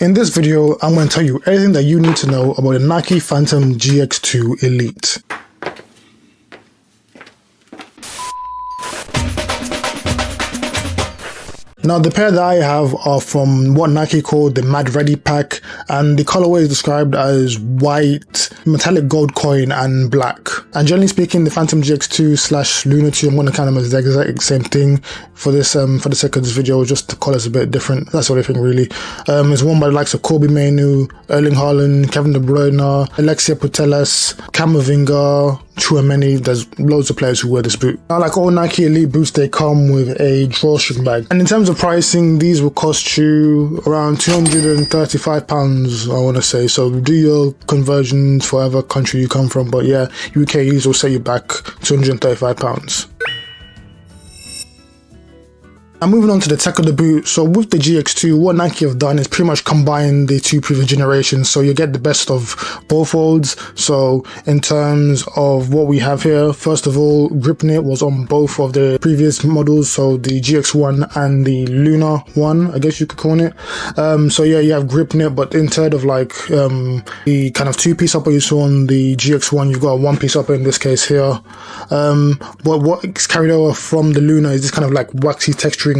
In this video, I'm going to tell you everything that you need to know about the Nike Phamtom GX2 Elite. Now, the pair that I have are from what Nike called the Mad Ready pack, and the colorway is described as white, metallic gold coin, and black. And generally speaking, the Phamtom GX2 / Lunar 2, I'm going to count them as the exact same thing for this for the sake of this video, just the colors a bit different. That's the only thing really. It's worn by the likes of Kobe Mainu, Erling Haaland, Kevin De Bruyne, Alexia Putellas, Camavinga, Chouameni. There's loads of players who wear this boot. Now, like all Nike Elite boots, they come with a drawstring bag. And in terms of pricing, these will cost you around £235, I want to say. So do your conversions for whatever country you come from. But yeah, UKEs will set you back £235. And moving on to the tech of the boot, so with the GX2, what Nike have done is pretty much combine the two previous generations, so you get the best of both worlds. So in terms of what we have here, first of all, grip knit was on both of the previous models, so the GX1 and the Lunar 1, I guess you could call it. So yeah, you have grip knit, but instead of like the kind of two-piece upper you saw on the GX1, you've got a one-piece upper in this case here. But what's carried over from the Lunar is this kind of like waxy texturing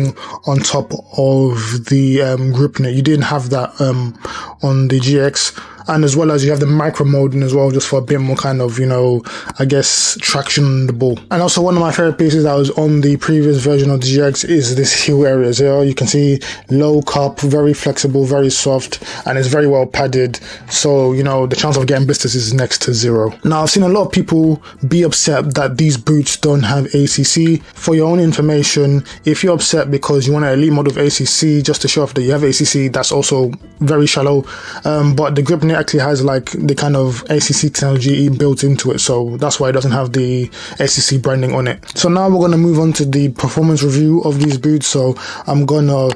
on top of the grip knit. You didn't have that on the GX. And as well as you have the micro molding as well, just for a bit more kind of, you know, I guess traction on the ball. And also one of my favorite pieces that was on the previous version of the GX is this heel areas here. You can see low cup, very flexible, very soft, and it's very well padded. So, you know, the chance of getting blisters is next to zero. Now, I've seen a lot of people be upset that these boots don't have ACC. For your own information, if you're upset because you want an elite model of ACC just to show off that you have ACC, that's also very shallow. But the grip knit actually has like the kind of ACC technology built into it, so that's why it doesn't have the ACC branding on it. So now we're going to move on to the performance review of these boots. So I'm going to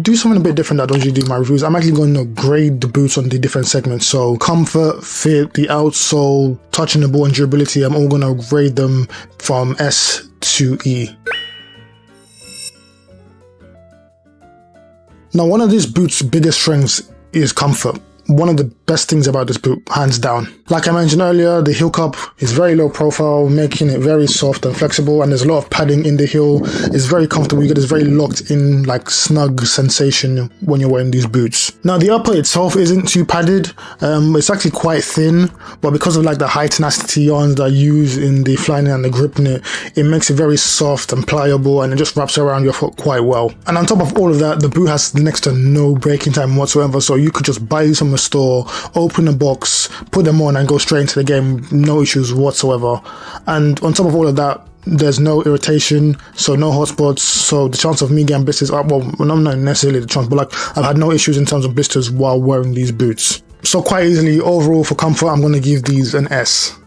do something a bit different that I don't usually do in my reviews. I'm actually going to grade the boots on the different segments. So comfort, fit, the outsole, touching the ball, and durability, I'm all going to grade them from S to E. Now, one of these boots' biggest strengths is comfort. One of the best things about this boot, hands down. Like I mentioned earlier, the heel cup is very low profile, making it very soft and flexible, and there's a lot of padding in the heel. It's very comfortable. You get this very locked in, like snug sensation when you're wearing these boots. Now, the upper itself isn't too padded. It's actually quite thin, but because of like the high tenacity yarns that I use in the Flyknit and the grip knit, it makes it very soft and pliable, and it just wraps around your foot quite well. And on top of all of that, the boot has next to no breaking time whatsoever, so you could just buy these from a store, open a box, put them on, and go straight into the game, no issues whatsoever. And on top of all of that, there's no irritation, so no hot spots, so the chance of me getting blisters are, well, not necessarily the chance, but like I've had no issues in terms of blisters while wearing these boots. So quite easily, overall for comfort, I'm going to give these an S.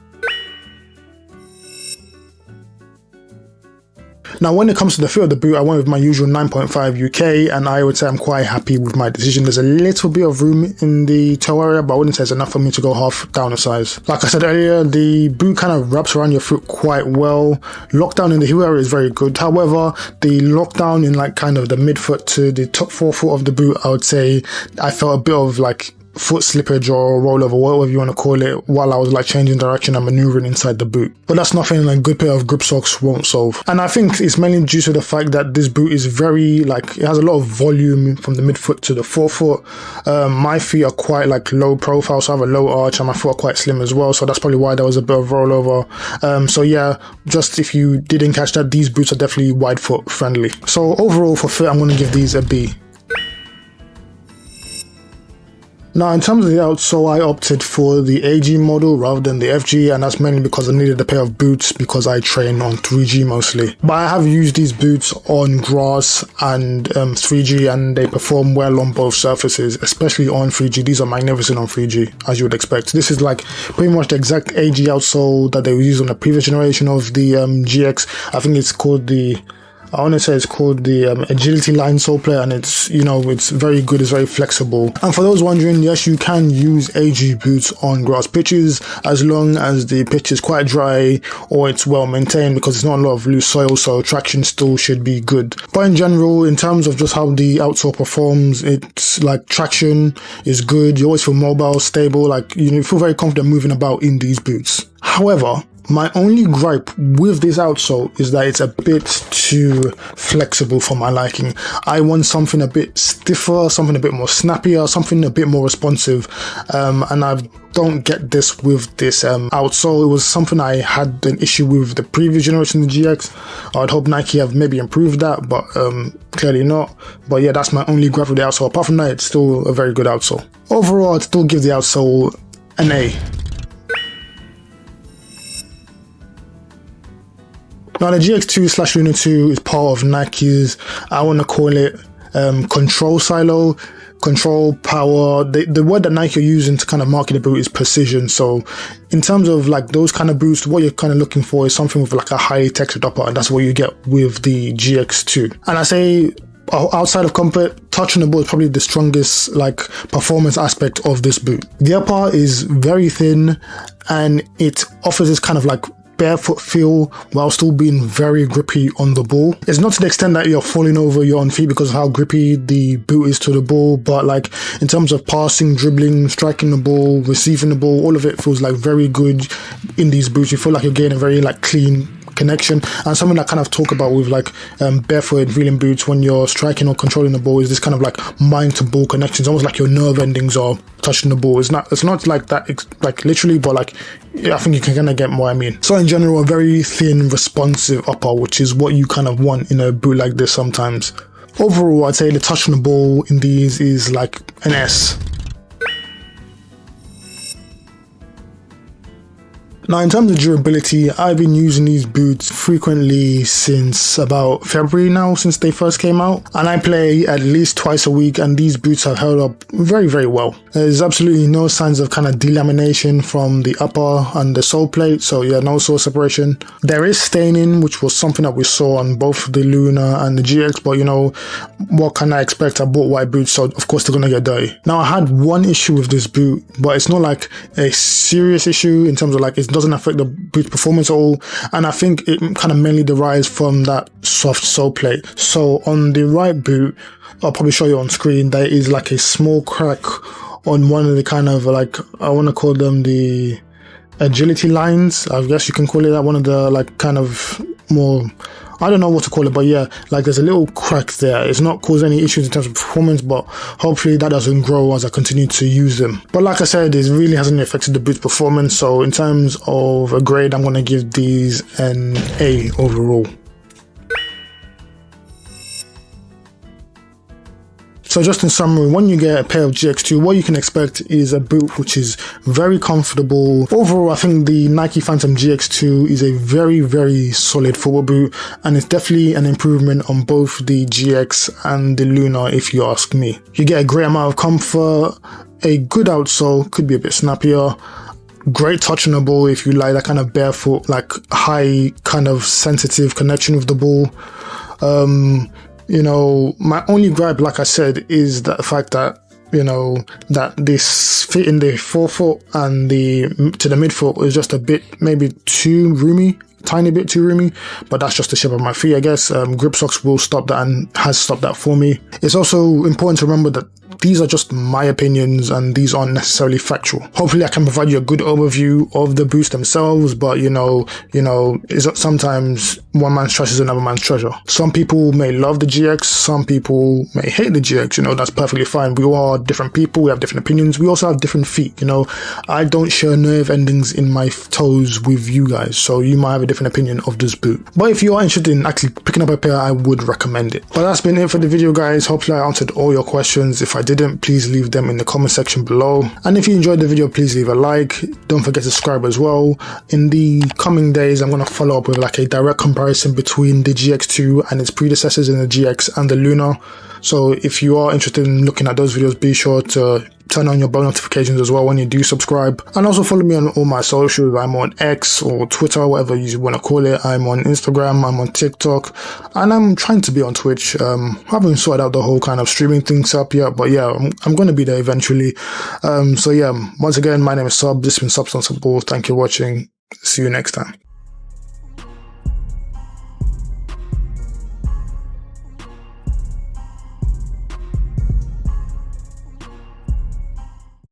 Now, when it comes to the feel of the boot, I went with my usual 9.5 UK, and I would say I'm quite happy with my decision. There's a little bit of room in the toe area, but I wouldn't say it's enough for me to go half down a size. Like I said earlier, the boot kind of wraps around your foot quite well. Lockdown in the heel area is very good. However, the lockdown in like kind of the midfoot to the top forefoot of the boot, I would say I felt a bit of like foot slippage or rollover, whatever you want to call it, while I was like changing direction and maneuvering inside the boot. But that's nothing like a good pair of grip socks won't solve. And I think it's mainly due to the fact that this boot is very like, it has a lot of volume from the midfoot to the forefoot. My feet are quite like low profile, so I have a low arch, and my foot are quite slim as well, so that's probably why there was a bit of rollover. So yeah, just if you didn't catch that, these boots are definitely wide foot friendly. So overall for fit, I'm going to give these a B. Now, in terms of the outsole, I opted for the AG model rather than the FG, and that's mainly because I needed a pair of boots because I train on 3G mostly. But I have used these boots on grass and 3G, and they perform well on both surfaces, especially on 3G. These are magnificent on 3G, as you would expect. This is like pretty much the exact AG outsole that they used on the previous generation of the GX. I think it's called the I want to say it's called the Agility Line sole plate, and it's, you know, it's very good, it's very flexible. And for those wondering, yes, you can use AG boots on grass pitches as long as the pitch is quite dry or it's well maintained, because it's not a lot of loose soil, so traction still should be good. But in general, in terms of just how the outsole performs, it's like traction is good, you always feel mobile, stable, like, you know, you feel very confident moving about in these boots. However, my only gripe with this outsole is that it's a bit too flexible for my liking. I want something a bit stiffer, something a bit more snappier, something a bit more responsive, and I don't get this with this outsole. It was something I had an issue with the previous generation of the GX. I'd hope Nike have maybe improved that, but clearly not. But yeah, that's my only gripe with the outsole. Apart from that, it's still a very good outsole. Overall, I'd still give the outsole an A. Now, the GX2/Lunar 2 is part of Nike's, I want to call it, control silo, control power. The word that Nike are using to kind of market the boot is precision. So in terms of like those kind of boots, what you're kind of looking for is something with like a highly textured upper, and that's what you get with the GX2. And I say, outside of comfort, touch on the ball is probably the strongest like performance aspect of this boot. The upper is very thin and it offers this kind of like barefoot feel while still being very grippy on the ball. It's not to the extent that you're falling over your own feet because of how grippy the boot is to the ball, but like in terms of passing, dribbling, striking the ball, receiving the ball, all of it feels like very good in these boots. You feel like you're getting a very like clean connection. And something that kind of talk about with like barefoot reeling boots when you're striking or controlling the ball is this kind of like mind to ball connections, almost like your nerve endings are touching the ball. It's not like that like literally, but like I think you can kind of get what I mean. So in general, a very thin, responsive upper, which is what you kind of want in a boot like this sometimes. Overall, I'd say the touch on the ball in these is like an S. Now, in terms of durability, I've been using these boots frequently since about February now, since they first came out. And I play at least twice a week, and these boots have held up very, very well. There's absolutely no signs of kind of delamination from the upper and the sole plate. So yeah, no sole separation. There is staining, which was something that we saw on both the Lunar and the GX, but you know, what can I expect? I bought white boots, so of course they're gonna get dirty. Now, I had one issue with this boot, but it's not like a serious issue in terms of like it doesn't affect the boot's performance at all, and I think it kind of mainly derives from that soft sole plate. So on the right boot, I'll probably show you on screen, there is like a small crack on one of the kind of like, I want to call them the agility lines, I guess you can call it that, one of the like kind of more, I don't know what to call it, but yeah, like there's a little crack there. It's not caused any issues in terms of performance, but hopefully that doesn't grow as I continue to use them. But like I said, it really hasn't affected the boot's performance. So in terms of a grade, I'm going to give these an A overall. So just in summary, when you get a pair of GX2, what you can expect is a boot which is very comfortable. Overall, I think the Nike Phamtom GX2 is a very, very solid football boot, and it's definitely an improvement on both the GX and the Lunar, if you ask me. You get a great amount of comfort, a good outsole, could be a bit snappier, great touch on the ball if you like that kind of barefoot, like high kind of sensitive connection with the ball. You know, my only gripe, like I said, is the fact that, you know, that this fit in the forefoot and the to the midfoot is just a bit maybe too roomy, tiny bit too roomy, but that's just the shape of my feet, I guess. Grip socks will stop that and has stopped that for me. It's also important to remember that these are just my opinions and these aren't necessarily factual. Hopefully I can provide you a good overview of the boots themselves, but you know, it's sometimes one man's trash is another man's treasure. Some people may love the GX, some people may hate the GX, you know, that's perfectly fine. We all are different people, we have different opinions, we also have different feet, you know. I don't share nerve endings in my toes with you guys, so you might have a different opinion of this boot. But if you are interested in actually picking up a pair, I would recommend it. But that's been it for the video, guys. Hopefully I answered all your questions. If I didn't, please leave them in the comment section below. And if you enjoyed the video, please leave a like. Don't forget to subscribe as well. In the coming days, I'm going to follow up with like a direct comparison between the GX2 and its predecessors in the GX and the Lunar. So if you are interested in looking at those videos, be sure to turn on your bell notifications as well when you do subscribe. And also follow me on all my socials. I'm on X or Twitter, whatever you want to call it. I'm on Instagram, I'm on TikTok, and I'm trying to be on Twitch. Haven't sorted out the whole kind of streaming things up yet, but yeah, I'm going to be there eventually. So yeah, once again, my name is Sub. This has been Substance Ball. Thank you for watching. See you next time.